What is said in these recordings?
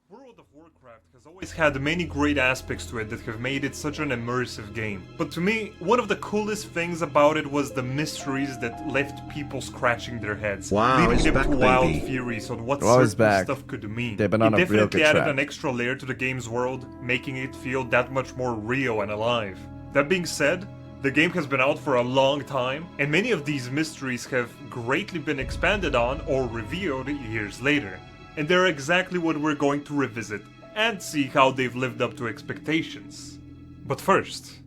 World of Warcraft has always had many great aspects to it that have made it such an immersive game. But to me, one of the coolest things about it was the mysteries that left people scratching their heads, Wow, leaving it's them back, to wild baby. theories on what WoW is certain back. stuff could mean. They've been It on a real definitely good added track. an extra layer to the game's world, making it feel that much more real and alive. That being said, the game has been out for a long time, and many of these mysteries have greatly been expanded on or revealed years later. And they're exactly what we're going to revisit, and see how they've lived up to expectations. But first,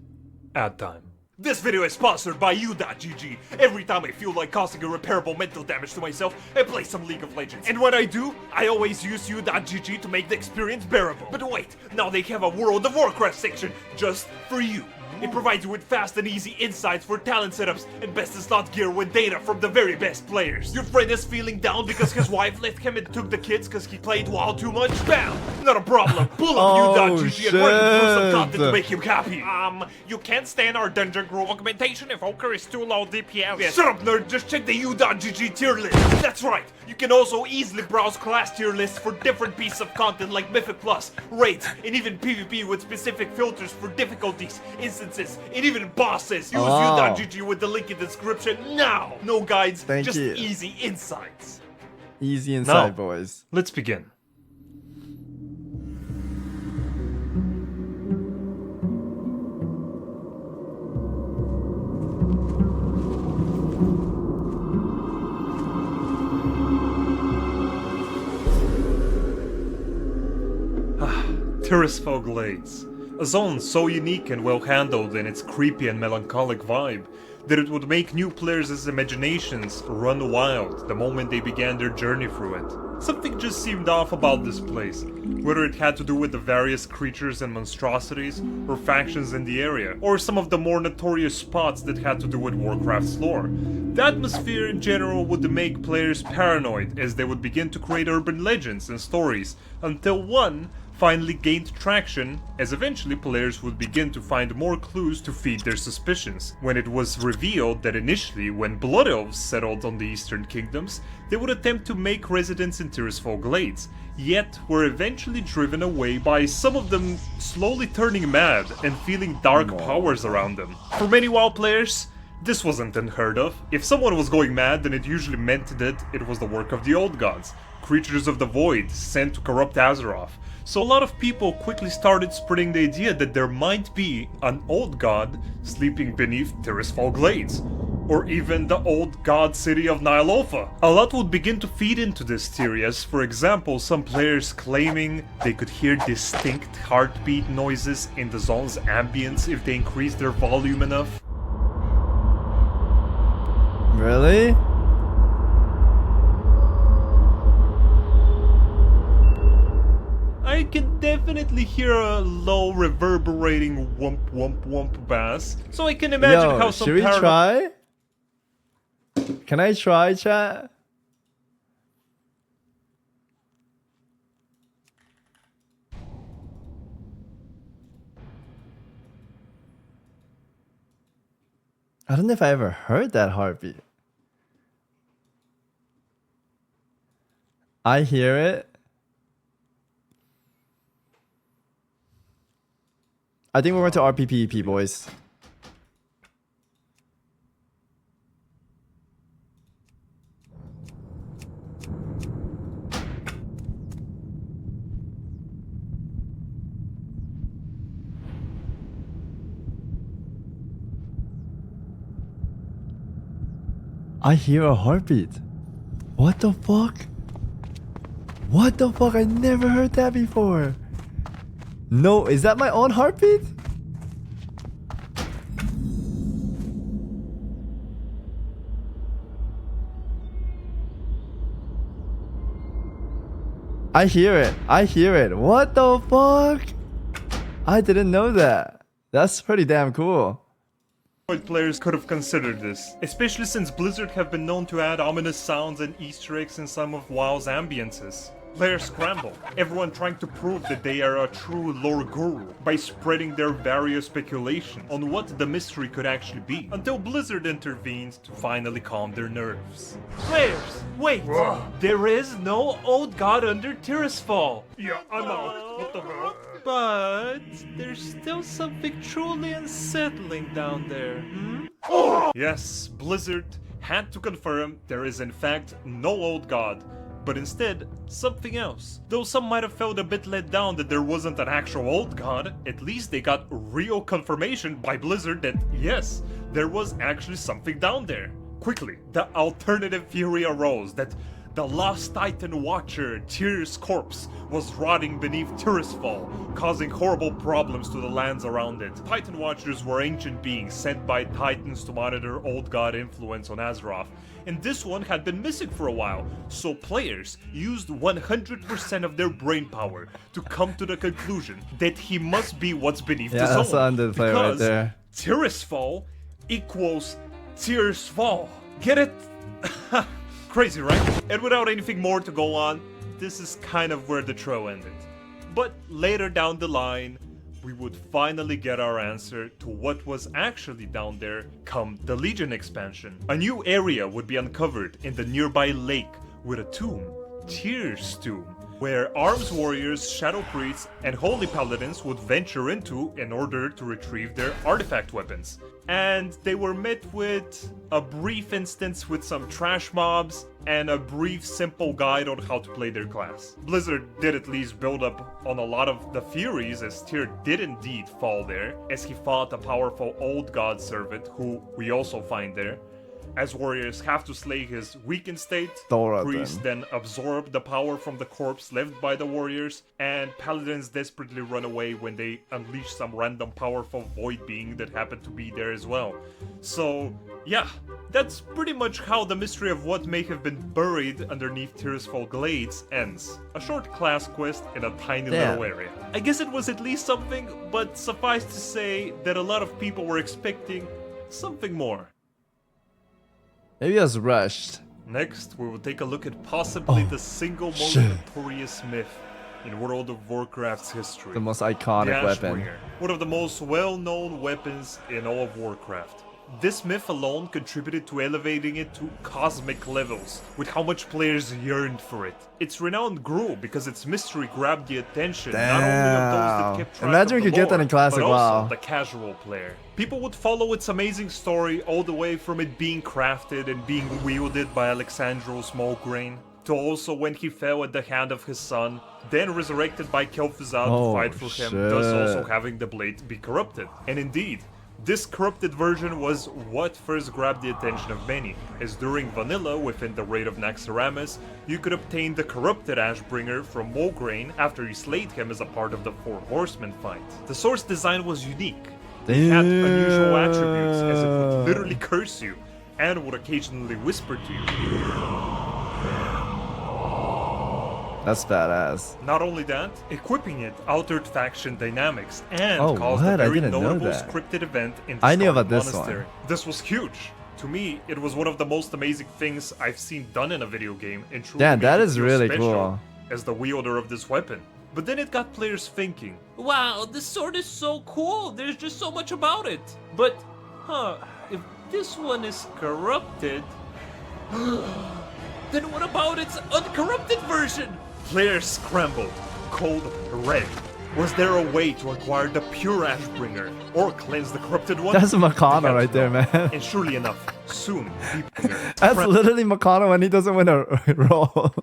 ad time. This video is sponsored by U.GG. Every time I feel like causing irreparable mental damage to myself, I play some League of Legends. And when I do, I always use U.GG to make the experience bearable. But wait, now they have a World of Warcraft section just for you. It provides you with fast and easy insights for talent setups and best in slot gear with data from the very best players. Your friend is feeling down because his wife left him and took the kids because he played WoW too much? Bam! Not a problem. Pull up U.GG and run through some content to make him happy. You can't stand our dungeon grow augmentation if Oker is too low DPS. Yeah, shut up, nerd. Just check the U.GG tier list. That's right. You can also easily browse class tier lists for different pieces of content like Mythic Plus, raids, and even PvP with specific filters for difficulties, instances, and even bosses. Use U.GG with the link in the description now. No guides, Thank just you. easy insights. Easy inside, Now, boys. let's begin. Tirisfal Glades, a zone so unique and well handled in its creepy and melancholic vibe that it would make new players' imaginations run wild the moment they began their journey through it. Something just seemed off about this place, whether it had to do with the various creatures and monstrosities, or factions in the area, or some of the more notorious spots that had to do with Warcraft's lore. The atmosphere in general would make players paranoid as they would begin to create urban legends and stories, until one finally gained traction, as eventually players would begin to find more clues to feed their suspicions, when it was revealed that initially, when Blood Elves settled on the Eastern Kingdoms, they would attempt to make residence in Tirisfal Glades, yet were eventually driven away by some of them slowly turning mad and feeling dark powers around them. For many WoW players, this wasn't unheard of. If someone was going mad, then it usually meant that it was the work of the Old Gods, creatures of the Void sent to corrupt Azeroth. So a lot of people quickly started spreading the idea that there might be an old god sleeping beneath Tirisfal Glades, or even the old god city of Nylofa. A lot would begin to feed into this theory, as for example some players claiming they could hear distinct heartbeat noises in the zone's ambience if they increased their volume enough. Really? I can definitely hear a low reverberating whomp whomp whomp bass, so I can imagine how some should we try? Can I try, chat? I don't know if I ever heard that heartbeat. I hear it. I think we went to RPPEP, boys. I hear a heartbeat. What the fuck? What the fuck? I never heard that before. No, is that my own heartbeat? I hear it. I hear it. What the fuck? I didn't know that. That's pretty damn cool. Players could have considered this, especially since Blizzard have been known to add ominous sounds and Easter eggs in some of WoW's ambiences. Players scramble, everyone trying to prove that they are a true lore guru by spreading their various speculations on what the mystery could actually be, until Blizzard intervenes to finally calm their nerves. Players, wait! There is no old god under Tirisfal! Yeah, I'm out. What the hell? But there's still something truly unsettling down there, Yes, Blizzard had to confirm there is in fact no old god, but instead something else. Though some might have felt a bit let down that there wasn't an actual old god, at least they got real confirmation by Blizzard that yes, there was actually something down there. Quickly, the alternative theory arose that the lost Titan Watcher, Tyr's corpse, was rotting beneath Tirisfal, causing horrible problems to the lands around it. Titan Watchers were ancient beings sent by Titans to monitor old god influence on Azeroth, and this one had been missing for a while, so players used 100% of their brain power to come to the conclusion that he must be what's beneath the zone. That's the under play right there. Tirisfal equals Tyr's fall. Get it? Crazy, right? And without anything more to go on, this is kind of where the trail ended. But later down the line, we would finally get our answer to what was actually down there come the Legion expansion. A new area would be uncovered in the nearby lake with a tomb, Tyr's tomb, where arms warriors, shadow priests, and holy paladins would venture into in order to retrieve their artifact weapons. And they were met with a brief instance with some trash mobs and a brief simple guide on how to play their class. Blizzard did at least build up on a lot of the theories, as Tyr did indeed fall there, as he fought a powerful old god servant who we also find there. As warriors have to slay his weakened state, priests then absorb the power from the corpse left by the warriors, and paladins desperately run away when they unleash some random powerful void being that happened to be there as well. So yeah, that's pretty much how the mystery of what may have been buried underneath Tirisfal Glades ends. A short class quest in a tiny little area. I guess it was at least something, but suffice to say that a lot of people were expecting something more. Maybe I was rushed. Next, we will take a look at possibly the single most notorious myth in World of Warcraft's history. The most iconic weapon. Ashbringer, one of the most well-known weapons in all of Warcraft. This myth alone contributed to elevating it to cosmic levels, with how much players yearned for it. Its renown grew because its mystery grabbed the attention not only of those that kept track Imagine of we the could get that in Classic but also WoW. the casual player. People would follow its amazing story all the way from it being crafted and being wielded by Alexandros Mulgrain, to also when he fell at the hand of his son, then resurrected by Kel'Thuzad to fight for him, thus also having the blade be corrupted. And indeed, this corrupted version was what first grabbed the attention of many, as during Vanilla, within the raid of Naxxramas, you could obtain the corrupted Ashbringer from Mulgrain after you slayed him as a part of the Four Horsemen fight. The sword's design was unique. It had unusual attributes, as it would literally curse you, and would occasionally whisper to you. That's badass. Not only that, equipping it altered faction dynamics and caused what? a I very didn't know notable that. scripted event in the I knew Scarlet about this Monastery. one. This was huge. To me, it was one of the most amazing things I've seen done in a video game, and truly Damn, made that me is feel really special cool. as the wielder of this weapon. But then it got players thinking, wow, this sword is so cool, there's just so much about it. But, if this one is corrupted, then what about its uncorrupted version? Players scrambled, cold red. Was there a way to acquire the pure Ashbringer, or cleanse the corrupted one? That's McConnell right there, man. And surely enough, soon people That's literally McConnell when he doesn't win a roll.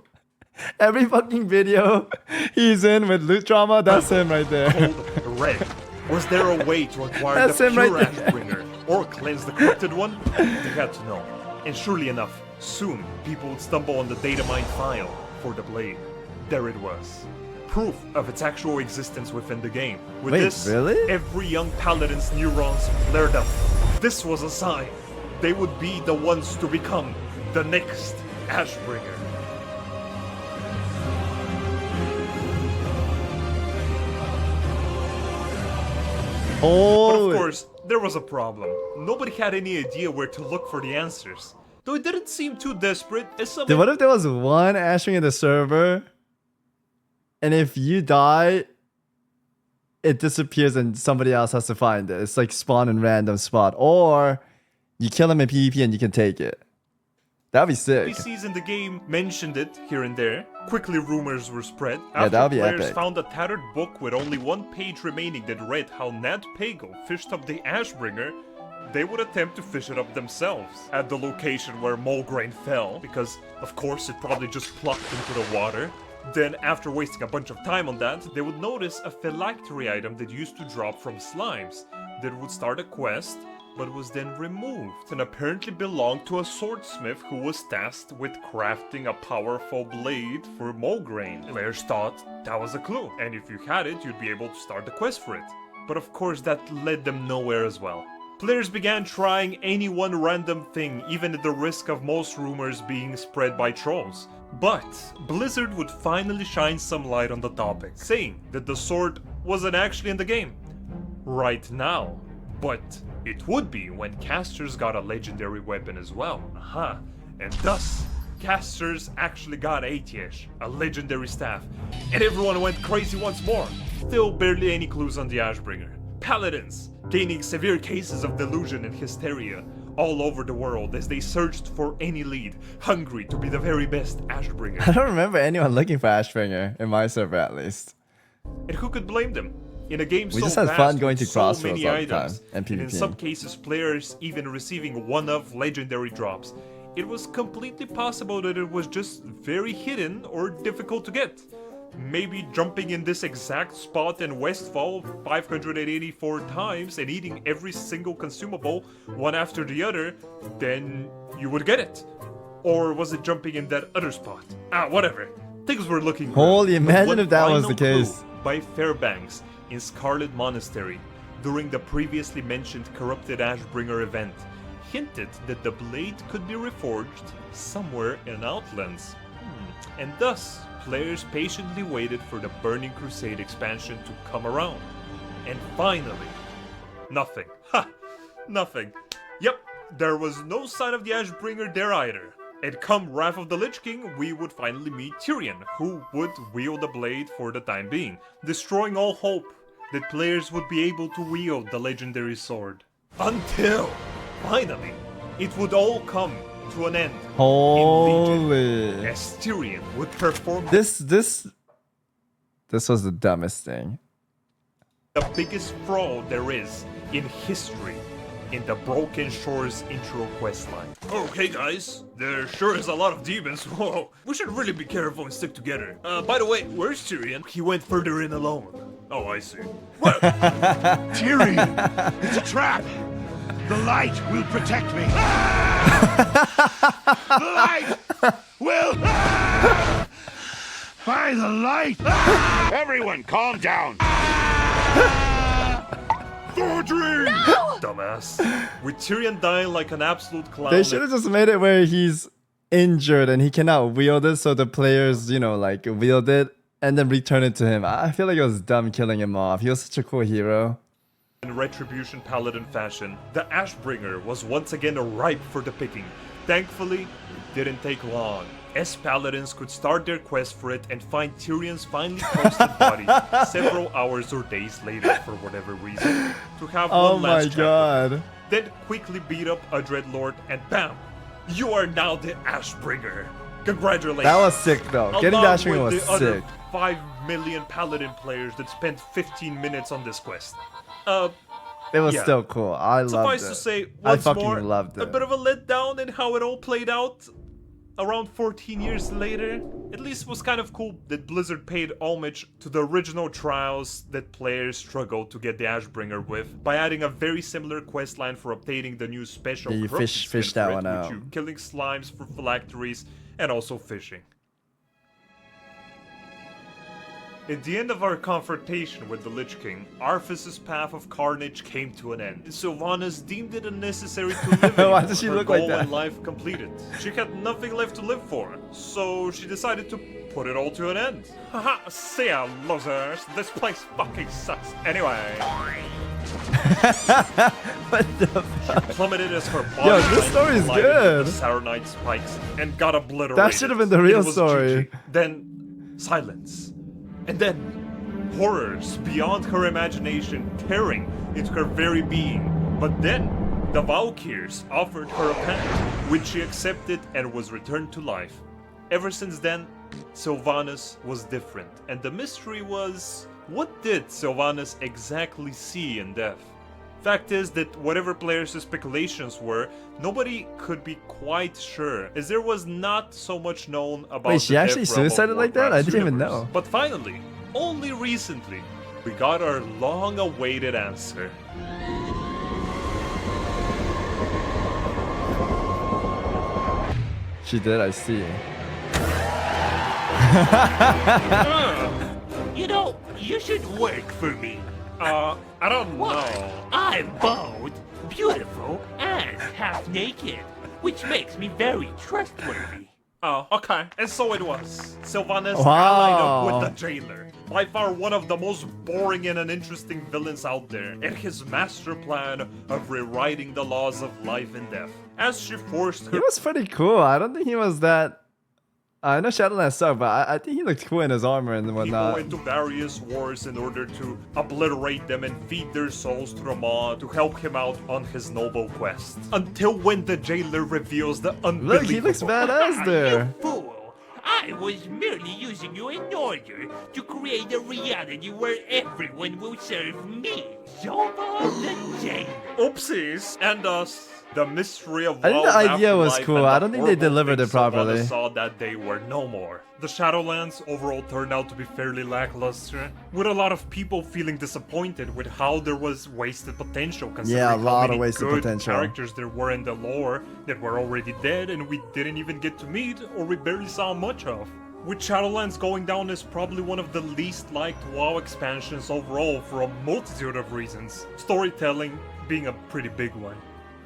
Every fucking video he's in with loot drama, that's him right there. cold red. Was there a way to acquire That's the him pure right there. Ashbringer, or cleanse the corrupted one? They had to know. And surely enough, soon people would stumble on the datamine file for the blade. There it was. Proof of its actual existence within the game. With Wait, this, really? every young paladin's neurons flared up. This was a sign. They would be the ones to become the next Ashbringer. But of course, there was a problem. Nobody had any idea where to look for the answers. Though it didn't seem too desperate, as some... Dude, what if there was one Ashwing in the server and if you die, it disappears and somebody else has to find it. It's like spawn in random spot. Or you kill him in PvP and you can take it. That'd be sick. NPCs in the game mentioned it here and there. Quickly rumors were spread. Yeah, that would be players epic. found a tattered book with only one page remaining that read how Nat Pago fished up the Ashbringer, they would attempt to fish it up themselves at the location where Mulgrain fell, because of course it probably just plucked into the water. Then, after wasting a bunch of time on that, they would notice a phylactery item that used to drop from slimes that would start a quest, but was then removed and apparently belonged to a swordsmith who was tasked with crafting a powerful blade for Mulgrain. Players thought that was a clue, and if you had it, you'd be able to start the quest for it. But of course that led them nowhere as well. Players began trying any one random thing, even at the risk of most rumors being spread by trolls. But Blizzard would finally shine some light on the topic, saying that the sword wasn't actually in the game right now, but it would be when casters got a legendary weapon as well. And thus, casters actually got Atiesh, a legendary staff, and everyone went crazy once more. Still barely any clues on the Ashbringer. Paladins, gaining severe cases of delusion and hysteria all over the world as they searched for any lead, hungry to be the very best Ashbringer. I don't remember anyone looking for Ashbringer, in my server at least. And who could blame them? In a game We so just had vast fun going with to so Crossroads many all the items, time, and and in PvP. some cases players even receiving one-of legendary drops, it was completely possible that it was just very hidden or difficult to get. Maybe jumping in this exact spot in Westfall 584 times and eating every single consumable one after the other, then you would get it. Or was it jumping in that other spot? Whatever. Things were looking good. Holy, But imagine one if that was final the case. clue by Fairbanks in Scarlet Monastery during the previously mentioned Corrupted Ashbringer event hinted that the blade could be reforged somewhere in Outlands. And thus, players patiently waited for the Burning Crusade expansion to come around. And finally, nothing. Nothing. Yep, there was no sign of the Ashbringer there either. And come Wrath of the Lich King, we would finally meet Tyrion, who would wield the blade for the time being, destroying all hope that players would be able to wield the legendary sword. Until, finally, it would all come to an end. Holy. As Tyrion would perform This was the dumbest thing. the biggest fraud there is in history in the Broken Shores intro questline. Okay guys, there sure is a lot of demons. Whoa, we should really be careful and stick together. By the way, where's Tyrion? He went further in alone. Oh, I see. What? Tyrion, it's a trap. The light will protect me. The light will. By the light. Everyone, calm down. Thordry! Dumbass. With Tyrion dying like an absolute clown. They should have just made it where he's injured and he cannot wield it, so the players, like wield it and then return it to him. I feel like it was dumb killing him off. He was such a cool hero. In Retribution Paladin fashion, the Ashbringer was once again ripe for the picking. Thankfully, it didn't take long, as Paladins could start their quest for it and find Tyrion's finely posted body several hours or days later for whatever reason, to have Oh one my last chat with god. him. Then quickly beat up a Dreadlord and bam! You are now the Ashbringer! Congratulations! That was sick though. Getting Along that Ashbringer with was the other sick. 5 million Paladin players that spent 15 minutes on this quest. It was yeah. still cool. I loved Suffice it. to say, I once fucking more, loved a it. bit of a letdown in how it all played out. Around 14 years later, at least was kind of cool that Blizzard paid homage to the original trials that players struggled to get the Ashbringer with by adding a very similar questline for obtaining the new special Yeah, you corrupted fish skin that for it, one with out. you killing slimes for phylacteries and also fishing. At the end of our confrontation with the Lich King, Arthas' path of carnage came to an end. Sylvanas deemed it unnecessary to live Why anymore. does she Her look like goal that? in life completed. She had nothing left to live for, so she decided to put it all to an end. Haha, see ya, losers. This place fucking sucks. Anyway, What the fuck? plummeted as her body Yo, this story is collided good. with the Saronite spikes and got obliterated. That should have been the real It was story. GG. Then silence. And then, horrors beyond her imagination tearing into her very being. But then, the Valkyrs offered her a pact, which she accepted and was returned to life. Ever since then, Sylvanas was different, and the mystery was, what did Sylvanas exactly see in death? Fact is that whatever players' speculations were, nobody could be quite sure, as there was not so much known about Wait, she the actually death realm of suicided like that? I Warcraft's didn't even universe. know. But finally, only recently, we got our long-awaited answer. She did, I see. You know, you should work for me. I don't know. I'm bold, beautiful, and half naked, which makes me very trustworthy. Oh, okay. And so it was. Sylvanas Wow. allied up with the jailer. By far one of the most boring and uninteresting villains out there, and his master plan of rewriting the laws of life and death. As she forced her He was pretty cool. I don't think he was that... I know Shadowlands sucked, but I think he looked cool in his armor and people whatnot. into various wars in order to obliterate them and feed their souls to the Maw to help him out on his noble quest. Until when the jailer reveals the unbelievable... Look, he looks badass there. You fool! I was merely using you in order to create a reality where everyone will serve me. Zova the jailer. Oopsies! And the mystery of I think WoW's the idea was afterlife cool. and I the don't think they horrible delivered things it properly. Sylvanas saw that day were no more. The Shadowlands overall turned out to be fairly lackluster, with a lot of people feeling disappointed with how there was wasted potential considering Yeah, a how lot of many wasted good potential. characters there were in the lore that were already dead and we didn't even get to meet or we barely saw much of. With Shadowlands going down as probably one of the least liked WoW expansions overall for a multitude of reasons, storytelling being a pretty big one.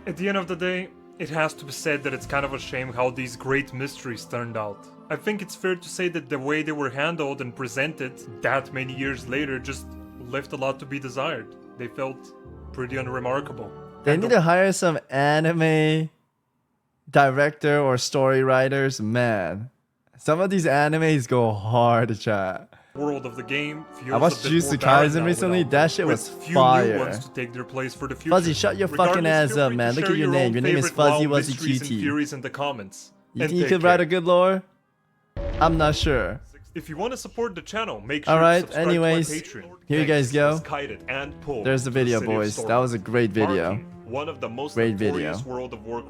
At the end of the day, it has to be said that it's kind of a shame how these great mysteries turned out. I think it's fair to say that the way they were handled and presented that many years later just left a lot to be desired. They felt pretty unremarkable. They And need the to hire some anime director or story writers. Man, some of these animes go hard, chat. world of the game feels I watched a bit more Jujutsu barren Kaisen now recently. without That them, shit with was few fire. new ones to take their place for the future. Fuzzy, shut your fucking Regardless, ass feel up, free man. to Look share at your your name. own Your name is favorite Fuzzy WoW Wuzzy mysteries and QT. theories in the comments. You And think you take could write care. a good lore? I'm not sure. If you want to support the channel, make sure Alright, to subscribe anyways, to my Patreon. here you guys Thanks go. was Kaited and Pulled There's the to video, City of boys. That Stormwind, was a great video. marking one of the most Great video. notorious World of Warcraft